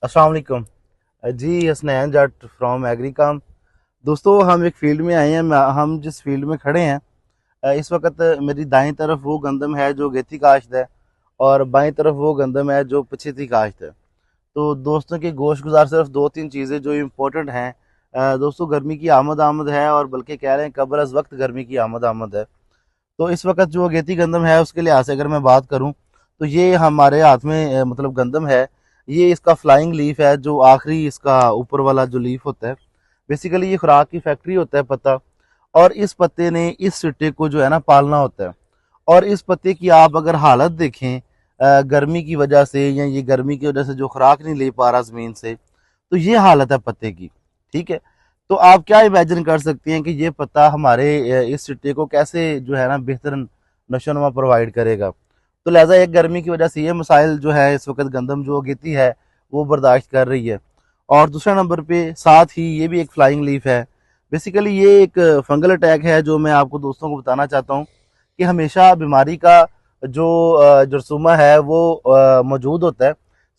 अस्सलाम वालेकुम जी। हसनैन जट फ्रॉम एग्रीकाम। दोस्तों, हम एक फील्ड में आए हैं। हम जिस फील्ड में खड़े हैं, इस वक्त मेरी दाईं तरफ वो गंदम है जो गेती काश्त है, और बाईं तरफ वो गंदम है जो पछेती काश्त है। तो दोस्तों की गोश गुजार सिर्फ दो तीन चीज़ें जो इम्पोर्टेंट हैं। दोस्तों, गर्मी की आमद आमद है, और बल्कि कह रहे हैं कब्ल अज़ वक्त गर्मी की आमद आमद है। तो इस वक्त जो अगेती गंदम है उसके लिहाज से अगर मैं बात करूं, तो ये हमारे हाथ में मतलब गंदम है। ये इसका फ्लाइंग लीफ है, जो आखिरी इसका ऊपर वाला जो लीफ होता है। बेसिकली ये खुराक की फैक्ट्री होता है पत्ता, और इस पत्ते ने इस सिट्टे को जो है ना पालना होता है। और इस पत्ते की आप अगर हालत देखें, गर्मी की वजह से या ये गर्मी की वजह से जो खुराक नहीं ले पा रहा ज़मीन से, तो ये हालत है पत्ते की। ठीक है। तो आप क्या इमेजिन कर सकते हैं कि ये पत्ता हमारे इस सिट्टे को कैसे जो है ना बेहतर नशोनुमा प्रोवाइड करेगा। तो लिहाजा एक गर्मी की वजह से ये मसाइल जो है इस वक्त गंदम जो अगेती है वो बर्दाश्त कर रही है। और दूसरे नंबर पे साथ ही ये भी एक फ्लाइंग लीफ है। बेसिकली ये एक फंगल अटैक है जो मैं आपको दोस्तों को बताना चाहता हूँ कि हमेशा बीमारी का जो जरसूमा है वो मौजूद होता है।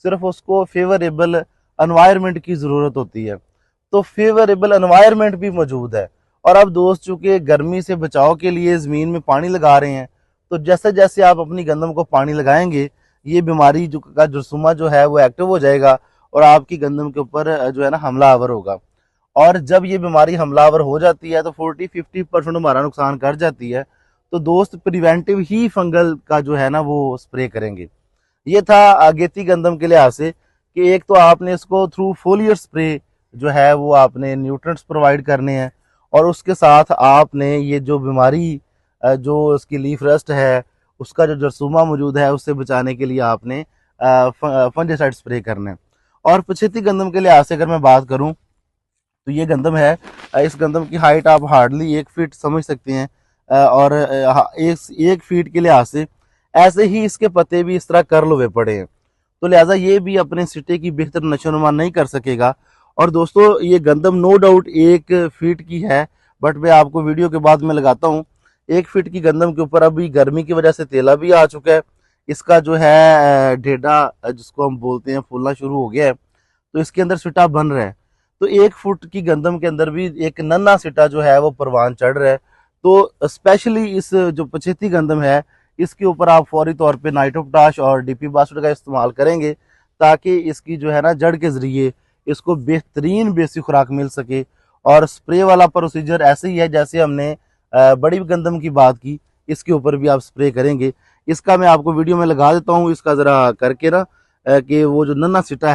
सिर्फ उसको फेवरेबल एनवायरनमेंट की ज़रूरत होती है। तो फेवरेबल एनवायरनमेंट भी मौजूद है। और अब दोस्त चूंकि गर्मी से बचाव के लिए ज़मीन में पानी लगा रहे हैं, तो जैसे जैसे आप अपनी गंदम को पानी लगाएंगे, ये बीमारी जो का जरसूमा जो है वो एक्टिव हो जाएगा, और आपकी गंदम के ऊपर जो है ना हमलावर होगा। और जब ये बीमारी हमलावर हो जाती है तो 40-50% हमारा नुकसान कर जाती है। तो दोस्त, प्रिवेंटिव ही फंगल का जो है ना वो स्प्रे करेंगे। ये था अगेती गंदम के लिहाज से कि एक तो आपने इसको थ्रू फोलियर स्प्रे जो है वो आपने न्यूट्रिएंट्स प्रोवाइड करने हैं, और उसके साथ आपने ये जो बीमारी जो इसकी लीफ रस्ट है उसका जो जरसूमा मौजूद है उससे बचाने के लिए आपने फंजासाइड स्प्रे करना है। और पछेती गंदम के लिहाज से अगर मैं बात करूं, तो ये गंदम है। इस गंदम की हाइट आप हार्डली 1 फीट समझ सकते हैं। और एक फीट के लिहाज से ऐसे ही इसके पत्ते भी इस तरह कर्ल हुए पड़े हैं। तो लिहाजा ये भी अपने सिटे की बेहतर नशोनुमा नहीं कर सकेगा। और दोस्तों, ये गंदम नो डाउट 1 फीट की है, बट मैं आपको वीडियो के बाद में लगाता हूँ। 1 फीट की गंदम के ऊपर अभी गर्मी की वजह से तेला भी आ चुका है। इसका जो है ढेडा जिसको हम बोलते हैं फूलना शुरू हो गया है। तो इसके अंदर सिटा बन रहा है। तो 1 फुट की गंदम के अंदर भी एक नन्हा सिटा जो है वो परवान चढ़ रहा है। तो स्पेशली इस जो पछेती गंदम है, इसके ऊपर आप फौरी तौर पे नाइट्रोपोटाश और डीपी बासुड का इस्तेमाल करेंगे, ताकि इसकी जो है ना जड़ के जरिए इसको बेहतरीन बेसिक खुराक मिल सके। और स्प्रे वाला प्रोसीजर ऐसे ही है जैसे हमने बड़ी गंदम की बात की, इसके ऊपर भी आप स्प्रे करेंगे। इसका मैं आपको वीडियो में लगा देता हूँ, इसका ज़रा करके ना कि वो जो नन्हा सिटा है